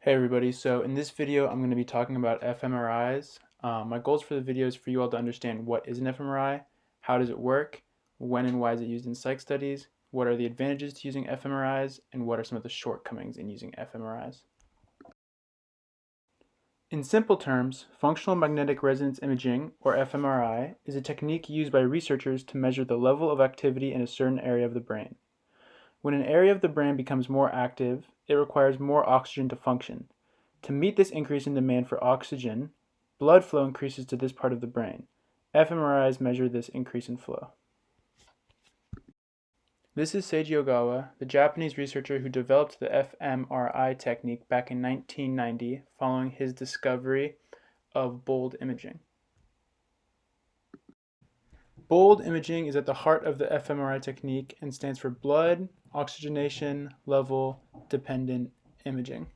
Hey everybody, so in this video I'm going to be talking about fMRIs. My goals for the video is for you all to understand what is an fMRI, how does it work, when and why is it used in psych studies, what are the advantages to using fMRIs, and what are some of the shortcomings in using fMRIs. In simple terms, functional magnetic resonance imaging, or fMRI, is a technique used by researchers to measure the level of activity in a certain area of the brain. When an area of the brain becomes more active, it requires more oxygen to function. To meet this increase in demand for oxygen, blood flow increases to this part of the brain. fMRIs measure this increase in flow. This is Seiji Ogawa, the Japanese researcher who developed the fMRI technique back in 1990 following his discovery of bold imaging. Bold imaging is at the heart of the fMRI technique and stands for blood oxygenation level dependent imaging.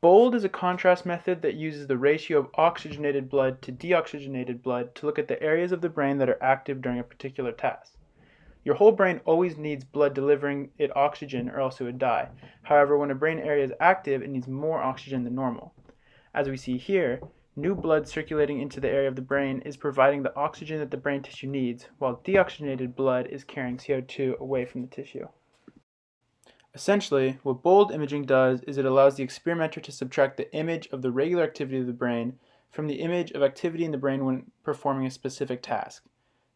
Bold is a contrast method that uses the ratio of oxygenated blood to deoxygenated blood to look at the areas of the brain that are active during a particular task. Your whole brain always needs blood delivering it oxygen or else it would die. However, when a brain area is active, it needs more oxygen than normal. As we see here, new blood circulating into the area of the brain is providing the oxygen that the brain tissue needs, while deoxygenated blood is carrying CO2 away from the tissue. Essentially, what bold imaging does is it allows the experimenter to subtract the image of the regular activity of the brain from the image of activity in the brain when performing a specific task.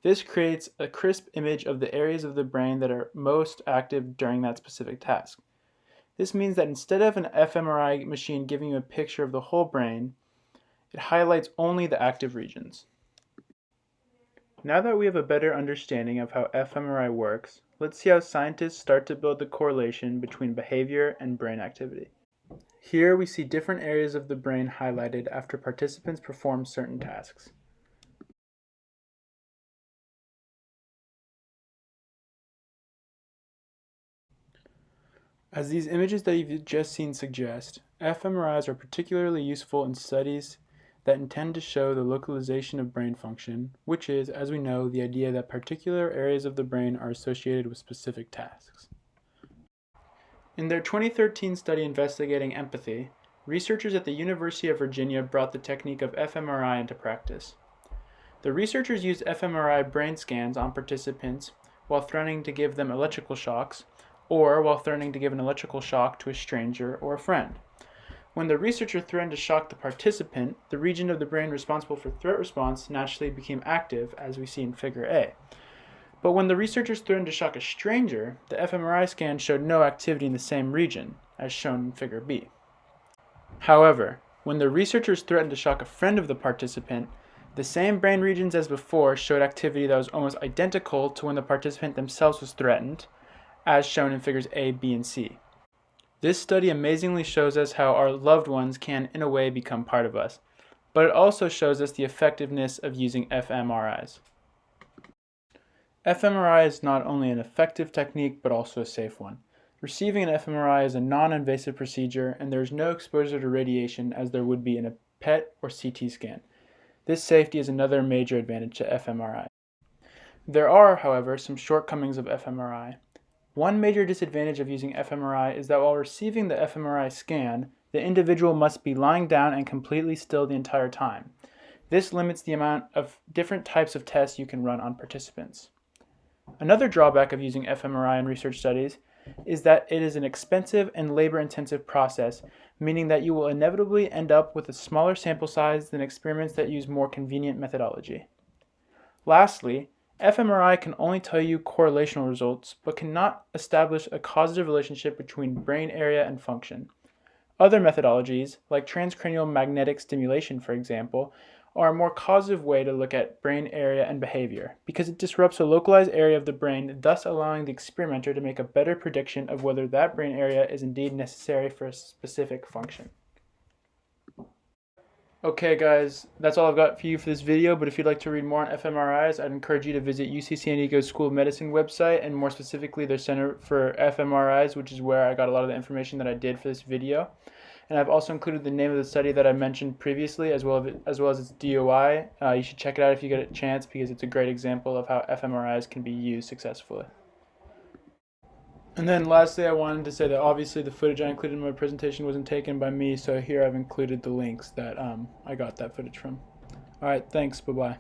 This creates a crisp image of the areas of the brain that are most active during that specific task. This means that instead of an fMRI machine giving you a picture of the whole brain, it highlights only the active regions. Now that we have a better understanding of how fMRI works, let's see how scientists start to build the correlation between behavior and brain activity. Here we see different areas of the brain highlighted after participants perform certain tasks. As these images that you've just seen suggest, fMRIs are particularly useful in studies that intend to show the localization of brain function, which is, as we know, the idea that particular areas of the brain are associated with specific tasks. In their 2013 study investigating empathy, researchers at the University of Virginia brought the technique of fMRI into practice. The researchers used fMRI brain scans on participants while threatening to give them electrical shocks, or while threatening to give an electrical shock to a stranger or a friend. When the researcher threatened to shock the participant, the region of the brain responsible for threat response naturally became active, as we see in Figure A. But when the researchers threatened to shock a stranger, the fMRI scan showed no activity in the same region, as shown in Figure B. However, when the researchers threatened to shock a friend of the participant, the same brain regions as before showed activity that was almost identical to when the participant themselves was threatened, as shown in Figures A, B, and C. This study amazingly shows us how our loved ones can, in a way, become part of us, but it also shows us the effectiveness of using fMRIs. fMRI is not only an effective technique, but also a safe one. Receiving an fMRI is a non-invasive procedure, and there is no exposure to radiation as there would be in a PET or CT scan. This safety is another major advantage to fMRI. There are, however, some shortcomings of fMRI. One major disadvantage of using fMRI is that while receiving the fMRI scan, the individual must be lying down and completely still the entire time. This limits the amount of different types of tests you can run on participants. Another drawback of using fMRI in research studies is that it is an expensive and labor-intensive process, meaning that you will inevitably end up with a smaller sample size than experiments that use more convenient methodology. Lastly, fMRI can only tell you correlational results, but cannot establish a causative relationship between brain area and function. Other methodologies, like transcranial magnetic stimulation, for example, are a more causative way to look at brain area and behavior, because it disrupts a localized area of the brain, thus allowing the experimenter to make a better prediction of whether that brain area is indeed necessary for a specific function. Okay guys, that's all I've got for you for this video, but if you'd like to read more on fMRIs, I'd encourage you to visit UC San Diego's School of Medicine website, and more specifically their Center for fMRIs, which is where I got a lot of the information that I did for this video. And I've also included the name of the study that I mentioned previously, as well as its DOI. You should check it out if you get a chance, because it's a great example of how fMRIs can be used successfully. And then lastly, I wanted to say that obviously the footage I included in my presentation wasn't taken by me, so here I've included the links that I got that footage from. All right, thanks. Bye-bye.